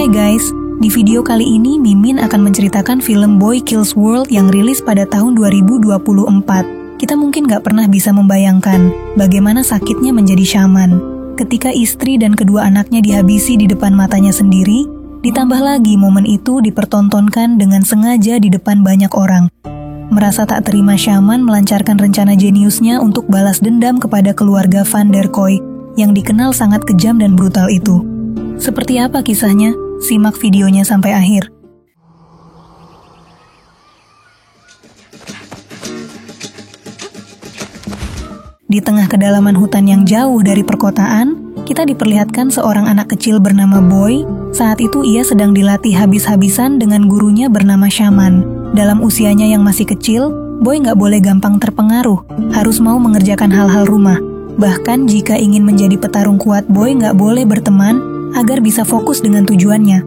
Hai guys, di video kali ini Mimin akan menceritakan film Boy Kills World yang rilis pada tahun 2024. Kita mungkin gak pernah bisa membayangkan bagaimana sakitnya menjadi shaman. Ketika istri dan kedua anaknya dihabisi di depan matanya sendiri, ditambah lagi momen itu dipertontonkan dengan sengaja di depan banyak orang. Merasa tak terima, shaman melancarkan rencana jeniusnya untuk balas dendam kepada keluarga Van der Kooi yang dikenal sangat kejam dan brutal itu. Seperti apa kisahnya? Simak videonya sampai akhir. Di tengah kedalaman hutan yang jauh dari perkotaan, kita diperlihatkan seorang anak kecil bernama Boy. Saat itu ia sedang dilatih habis-habisan dengan gurunya bernama Shaman. Dalam usianya yang masih kecil, Boy nggak boleh gampang terpengaruh, harus mau mengerjakan hal-hal rumah. Bahkan jika ingin menjadi petarung kuat, Boy nggak boleh berteman agar bisa fokus dengan tujuannya.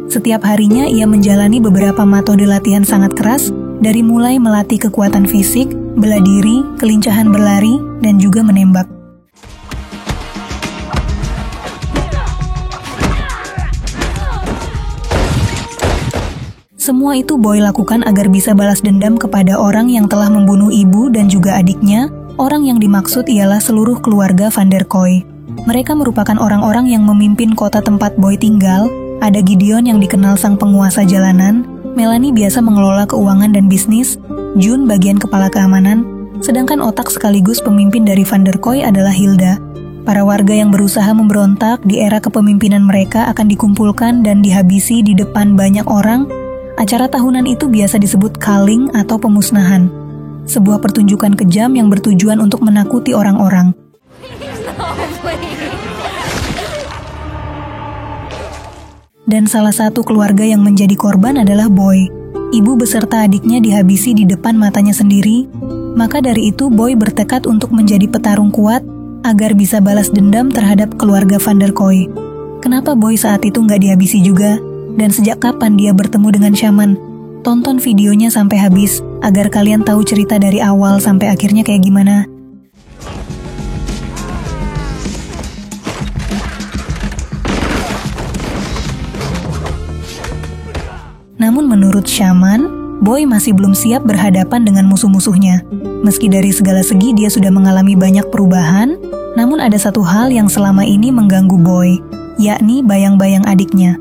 Setiap harinya ia menjalani beberapa metode latihan sangat keras, dari mulai melatih kekuatan fisik, bela diri, kelincahan berlari, dan juga menembak. Semua itu Boy lakukan agar bisa balas dendam kepada orang yang telah membunuh ibu dan juga adiknya. Orang yang dimaksud ialah seluruh keluarga Van der Kooi. Mereka merupakan orang-orang yang memimpin kota tempat Boy tinggal. Ada Gideon yang dikenal sang penguasa jalanan, Melanie biasa mengelola keuangan dan bisnis, Jun bagian kepala keamanan, sedangkan otak sekaligus pemimpin dari Van der Kooi adalah Hilda. Para warga yang berusaha memberontak di era kepemimpinan mereka akan dikumpulkan dan dihabisi di depan banyak orang. Acara tahunan itu biasa disebut culling atau pemusnahan, sebuah pertunjukan kejam yang bertujuan untuk menakuti orang-orang. Dan salah satu keluarga yang menjadi korban adalah Boy. Ibu beserta adiknya dihabisi di depan matanya sendiri. Maka dari itu Boy bertekad untuk menjadi petarung kuat agar bisa balas dendam terhadap keluarga Van der Kooi. Kenapa Boy saat itu nggak dihabisi juga? Dan sejak kapan dia bertemu dengan shaman? Tonton videonya sampai habis agar kalian tahu cerita dari awal sampai akhirnya kayak gimana. Namun menurut shaman, Boy masih belum siap berhadapan dengan musuh-musuhnya. Meski dari segala segi dia sudah mengalami banyak perubahan, namun ada satu hal yang selama ini mengganggu Boy, yakni bayang-bayang adiknya.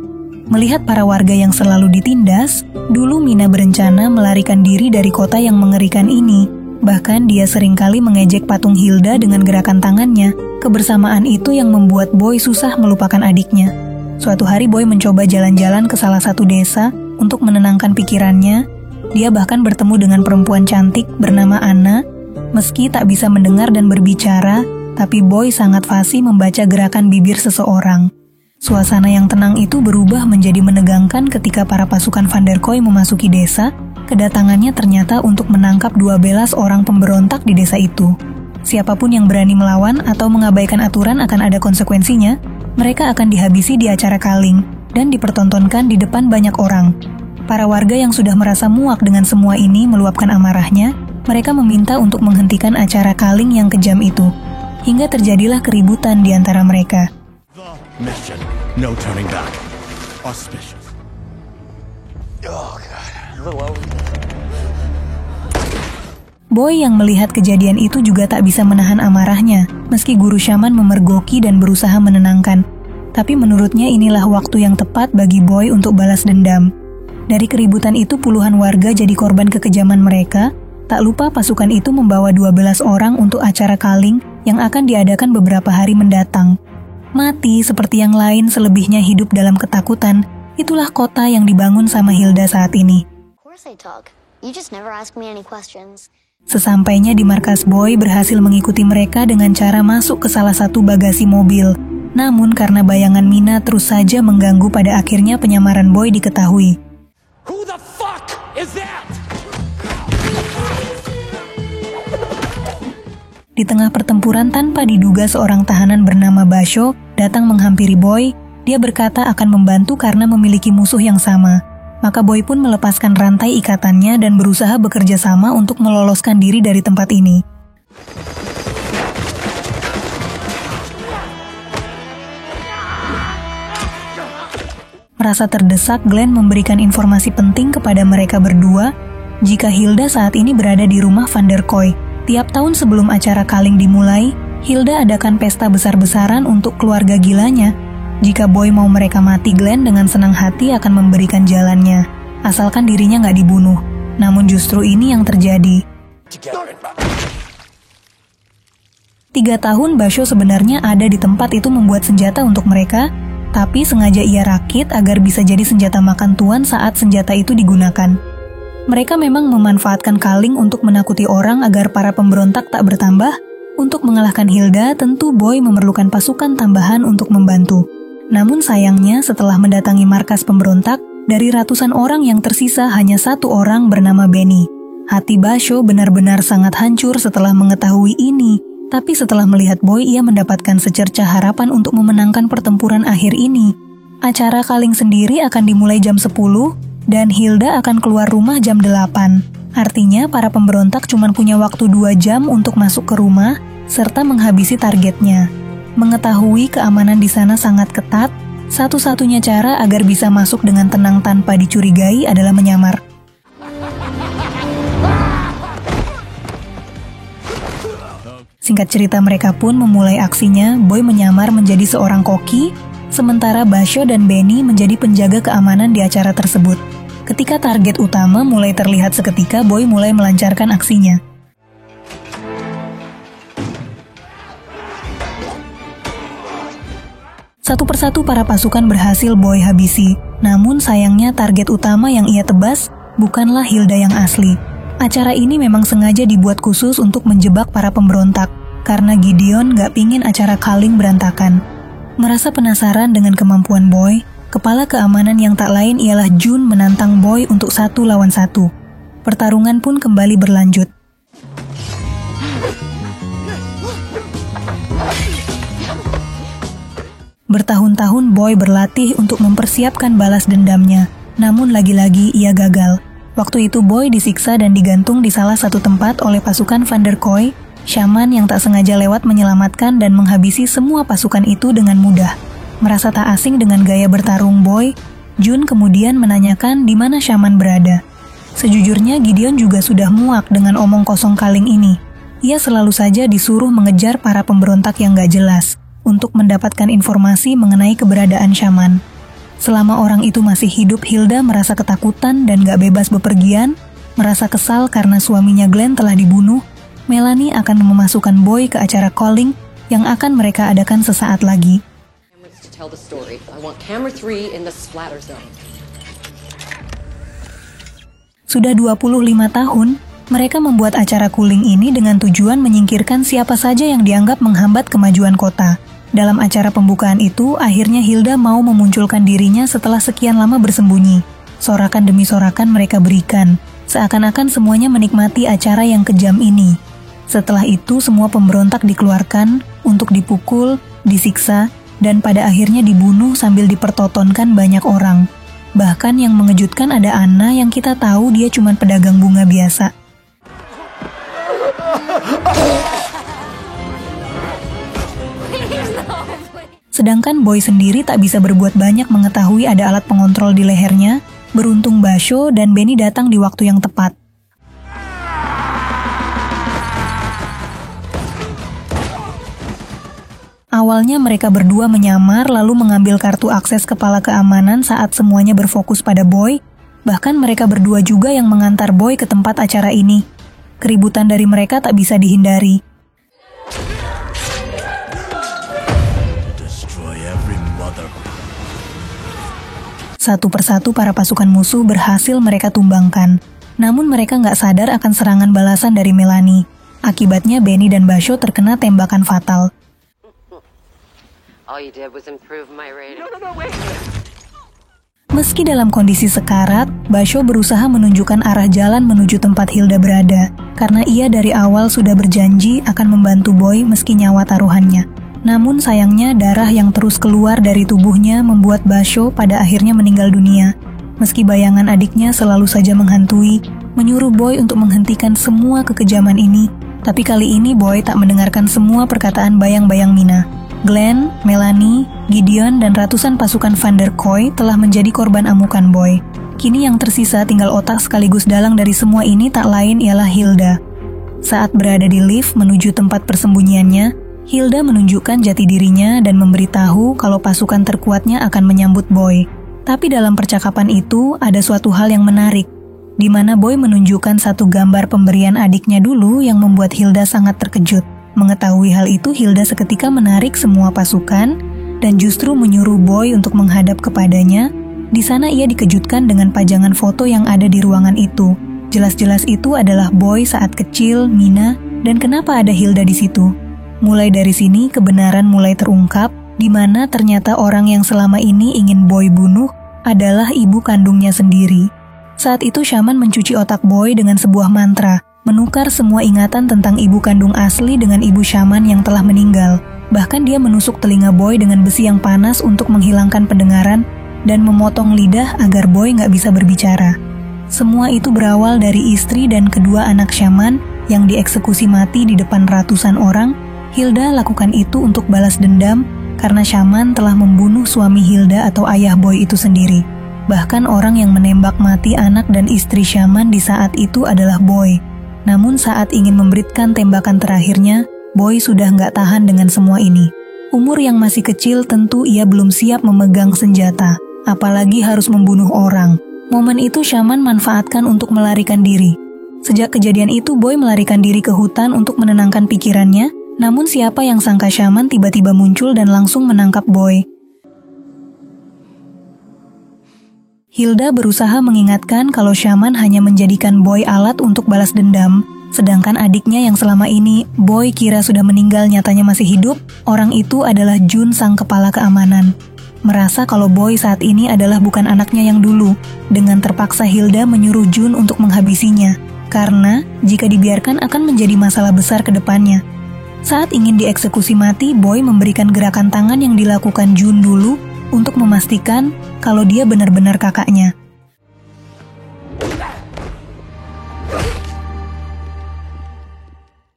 Melihat para warga yang selalu ditindas, dulu Mina berencana melarikan diri dari kota yang mengerikan ini. Bahkan dia seringkali mengejek patung Hilda dengan gerakan tangannya. Kebersamaan itu yang membuat Boy susah melupakan adiknya. Suatu hari Boy mencoba jalan-jalan ke salah satu desa untuk menenangkan pikirannya. Dia bahkan bertemu dengan perempuan cantik bernama Anna. Meski tak bisa mendengar dan berbicara, tapi Boy sangat fasih membaca gerakan bibir seseorang. Suasana yang tenang itu berubah menjadi menegangkan ketika para pasukan Van der Kooi memasuki desa. Kedatangannya ternyata untuk menangkap 12 orang pemberontak di desa itu. Siapapun yang berani melawan atau mengabaikan aturan akan ada konsekuensinya. Mereka akan dihabisi di acara culling dan dipertontonkan di depan banyak orang. Para warga yang sudah merasa muak dengan semua ini meluapkan amarahnya. Mereka meminta untuk menghentikan acara culling yang kejam itu. Hingga terjadilah keributan di antara mereka. Mission, no turning back. Auspicious. Oh God, a little over. Boy yang melihat kejadian itu juga tak bisa menahan amarahnya, meski guru shaman memergoki dan berusaha menenangkan. Tapi menurutnya inilah waktu yang tepat bagi Boy untuk balas dendam. Dari keributan itu puluhan warga jadi korban kekejaman mereka. Tak lupa pasukan itu membawa 12 orang untuk acara culling yang akan diadakan beberapa hari mendatang. Mati seperti yang lain, selebihnya hidup dalam ketakutan. Itulah kota yang dibangun sama Hilda saat ini. Sesampainya di markas, Boy berhasil mengikuti mereka dengan cara masuk ke salah satu bagasi mobil. Namun karena bayangan Mina terus saja mengganggu, pada akhirnya penyamaran Boy diketahui. Who the fuck is that? Di tengah pertempuran tanpa diduga seorang tahanan bernama Basho datang menghampiri Boy. Dia berkata akan membantu karena memiliki musuh yang sama. Maka Boy pun melepaskan rantai ikatannya dan berusaha bekerja sama untuk meloloskan diri dari tempat ini. Merasa terdesak, Glenn memberikan informasi penting kepada mereka berdua jika Hilda saat ini berada di rumah Van der Kooi. Tiap tahun sebelum acara Kalling dimulai, Hilda adakan pesta besar-besaran untuk keluarga gilanya. Jika Boy mau mereka mati, Glenn dengan senang hati akan memberikan jalannya, asalkan dirinya nggak dibunuh. Namun justru ini yang terjadi. 3 tahun Basho sebenarnya ada di tempat itu membuat senjata untuk mereka, tapi sengaja ia rakit agar bisa jadi senjata makan tuan saat senjata itu digunakan. Mereka memang memanfaatkan Kalling untuk menakuti orang agar para pemberontak tak bertambah. Untuk mengalahkan Hilda, tentu Boy memerlukan pasukan tambahan untuk membantu. Namun sayangnya setelah mendatangi markas pemberontak, dari ratusan orang yang tersisa hanya 1 orang bernama Benny. Hati Basho benar-benar sangat hancur setelah mengetahui ini. Tapi setelah melihat Boy, ia mendapatkan secercah harapan untuk memenangkan pertempuran akhir ini. Acara Kalling sendiri akan dimulai jam 10, dan Hilda akan keluar rumah jam 8. Artinya, para pemberontak cuma punya waktu 2 jam untuk masuk ke rumah, serta menghabisi targetnya. Mengetahui keamanan di sana sangat ketat, satu-satunya cara agar bisa masuk dengan tenang tanpa dicurigai adalah menyamar. Singkat cerita, mereka pun memulai aksinya. Boy menyamar menjadi seorang koki, sementara Basho dan Benny menjadi penjaga keamanan di acara tersebut. Ketika target utama mulai terlihat seketika, Boy mulai melancarkan aksinya. Satu persatu para pasukan berhasil Boy habisi. Namun sayangnya target utama yang ia tebas bukanlah Hilda yang asli. Acara ini memang sengaja dibuat khusus untuk menjebak para pemberontak, karena Gideon gak pingin acara Kalling berantakan. Merasa penasaran dengan kemampuan Boy, kepala keamanan yang tak lain ialah Jun menantang Boy untuk 1 lawan 1. Pertarungan pun kembali berlanjut. Bertahun-tahun Boy berlatih untuk mempersiapkan balas dendamnya, namun lagi-lagi ia gagal. Waktu itu Boy disiksa dan digantung di salah satu tempat oleh pasukan Van der Kooi. Shaman yang tak sengaja lewat menyelamatkan dan menghabisi semua pasukan itu dengan mudah. Merasa tak asing dengan gaya bertarung Boy, Jun kemudian menanyakan di mana Shaman berada. Sejujurnya Gideon juga sudah muak dengan omong kosong Kalling ini. Ia selalu saja disuruh mengejar para pemberontak yang gak jelas untuk mendapatkan informasi mengenai keberadaan Shaman. Selama orang itu masih hidup, Hilda merasa ketakutan dan gak bebas bepergian, merasa kesal karena suaminya Glenn telah dibunuh. Melanie akan memasukkan Boy ke acara Kalling yang akan mereka adakan sesaat lagi. Sudah 25 tahun, mereka membuat acara Kalling ini dengan tujuan menyingkirkan siapa saja yang dianggap menghambat kemajuan kota. Dalam acara pembukaan itu, akhirnya Hilda mau memunculkan dirinya setelah sekian lama bersembunyi. Sorakan demi sorakan mereka berikan, seakan-akan semuanya menikmati acara yang kejam ini. Setelah itu, semua pemberontak dikeluarkan untuk dipukul, disiksa, dan pada akhirnya dibunuh sambil dipertontonkan banyak orang. Bahkan yang mengejutkan ada Anna yang kita tahu dia cuma pedagang bunga biasa. Sedangkan Boy sendiri tak bisa berbuat banyak mengetahui ada alat pengontrol di lehernya. Beruntung Basho dan Benny datang di waktu yang tepat. Awalnya mereka berdua menyamar lalu mengambil kartu akses kepala keamanan saat semuanya berfokus pada Boy. Bahkan mereka berdua juga yang mengantar Boy ke tempat acara ini. Keributan dari mereka tak bisa dihindari. Satu persatu para pasukan musuh berhasil mereka tumbangkan. Namun mereka nggak sadar akan serangan balasan dari Melanie. Akibatnya Benny dan Basho terkena tembakan fatal. Meski dalam kondisi sekarat, Basho berusaha menunjukkan arah jalan menuju tempat Hilda berada, karena ia dari awal sudah berjanji akan membantu Boy meski nyawa taruhannya. Namun sayangnya darah yang terus keluar dari tubuhnya membuat Basho pada akhirnya meninggal dunia. Meski bayangan adiknya selalu saja menghantui, menyuruh Boy untuk menghentikan semua kekejaman ini, tapi kali ini Boy tak mendengarkan semua perkataan bayang-bayang Mina. Glenn, Melanie, Gideon, dan ratusan pasukan Van der Kooi telah menjadi korban amukan Boy. Kini yang tersisa tinggal otak sekaligus dalang dari semua ini tak lain ialah Hilda. Saat berada di lift menuju tempat persembunyiannya, Hilda menunjukkan jati dirinya dan memberitahu kalau pasukan terkuatnya akan menyambut Boy. Tapi dalam percakapan itu ada suatu hal yang menarik, di mana Boy menunjukkan satu gambar pemberian adiknya dulu yang membuat Hilda sangat terkejut. Mengetahui hal itu, Hilda seketika menarik semua pasukan dan justru menyuruh Boy untuk menghadap kepadanya. Di sana ia dikejutkan dengan pajangan foto yang ada di ruangan itu. Jelas-jelas itu adalah Boy saat kecil, Mina, dan kenapa ada Hilda di situ. Mulai dari sini kebenaran mulai terungkap, di mana ternyata orang yang selama ini ingin Boy bunuh adalah ibu kandungnya sendiri. Saat itu Shaman mencuci otak Boy dengan sebuah mantra, menukar semua ingatan tentang ibu kandung asli dengan ibu Shaman yang telah meninggal. Bahkan dia menusuk telinga Boy dengan besi yang panas untuk menghilangkan pendengaran dan memotong lidah agar Boy nggak bisa berbicara. Semua itu berawal dari istri dan kedua anak Shaman yang dieksekusi mati di depan ratusan orang. Hilda lakukan itu untuk balas dendam karena Shaman telah membunuh suami Hilda atau ayah Boy itu sendiri. Bahkan orang yang menembak mati anak dan istri Shaman di saat itu adalah Boy. Namun saat ingin memberikan tembakan terakhirnya, Boy sudah nggak tahan dengan semua ini. Umur yang masih kecil tentu ia belum siap memegang senjata, apalagi harus membunuh orang. Momen itu Shaman manfaatkan untuk melarikan diri. Sejak kejadian itu Boy melarikan diri ke hutan untuk menenangkan pikirannya, namun siapa yang sangka Shaman tiba-tiba muncul dan langsung menangkap Boy. Hilda berusaha mengingatkan kalau Shaman hanya menjadikan Boy alat untuk balas dendam, sedangkan adiknya yang selama ini Boy kira sudah meninggal nyatanya masih hidup. Orang itu adalah Jun, sang kepala keamanan. Merasa kalau Boy saat ini adalah bukan anaknya yang dulu, dengan terpaksa Hilda menyuruh Jun untuk menghabisinya, karena jika dibiarkan akan menjadi masalah besar ke depannya. Saat ingin dieksekusi mati, Boy memberikan gerakan tangan yang dilakukan Jun dulu untuk memastikan kalau dia benar-benar kakaknya.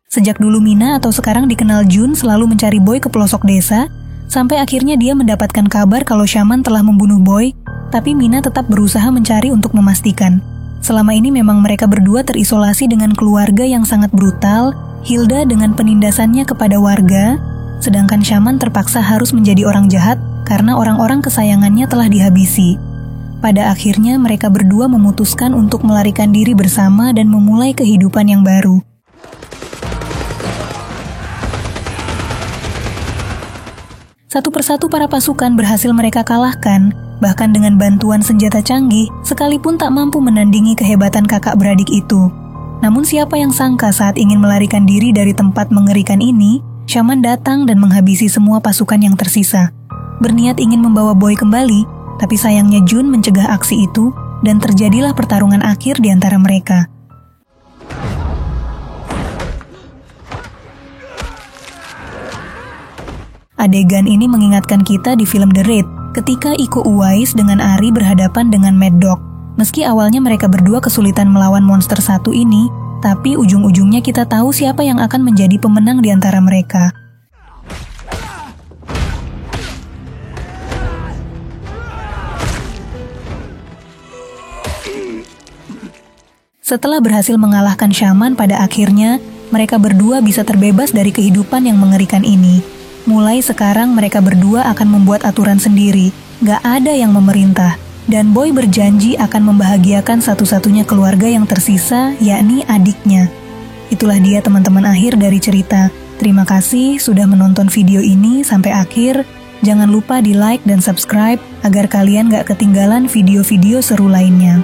Sejak dulu Mina atau sekarang dikenal Jun selalu mencari Boy ke pelosok desa, sampai akhirnya dia mendapatkan kabar kalau Shaman telah membunuh Boy, tapi Mina tetap berusaha mencari untuk memastikan. Selama ini memang mereka berdua terisolasi dengan keluarga yang sangat brutal, Hilda dengan penindasannya kepada warga, sedangkan Shaman terpaksa harus menjadi orang jahat karena orang-orang kesayangannya telah dihabisi. Pada akhirnya mereka berdua memutuskan untuk melarikan diri bersama dan memulai kehidupan yang baru. Satu persatu para pasukan berhasil mereka kalahkan, bahkan dengan bantuan senjata canggih, sekalipun tak mampu menandingi kehebatan kakak beradik itu. Namun siapa yang sangka saat ingin melarikan diri dari tempat mengerikan ini, Shaman datang dan menghabisi semua pasukan yang tersisa. Berniat ingin membawa Boy kembali, tapi sayangnya Jun mencegah aksi itu dan terjadilah pertarungan akhir di antara mereka. Adegan ini mengingatkan kita di film The Raid, ketika Iko Uwais dengan Ari berhadapan dengan Mad Dog. Meski awalnya mereka berdua kesulitan melawan monster satu ini, tapi ujung-ujungnya kita tahu siapa yang akan menjadi pemenang di antara mereka. Setelah berhasil mengalahkan Shaman, pada akhirnya mereka berdua bisa terbebas dari kehidupan yang mengerikan ini. Mulai sekarang mereka berdua akan membuat aturan sendiri, gak ada yang memerintah. Dan Boy berjanji akan membahagiakan satu-satunya keluarga yang tersisa, yakni adiknya. Itulah dia teman-teman akhir dari cerita. Terima kasih sudah menonton video ini sampai akhir. Jangan lupa di like dan subscribe agar kalian gak ketinggalan video-video seru lainnya.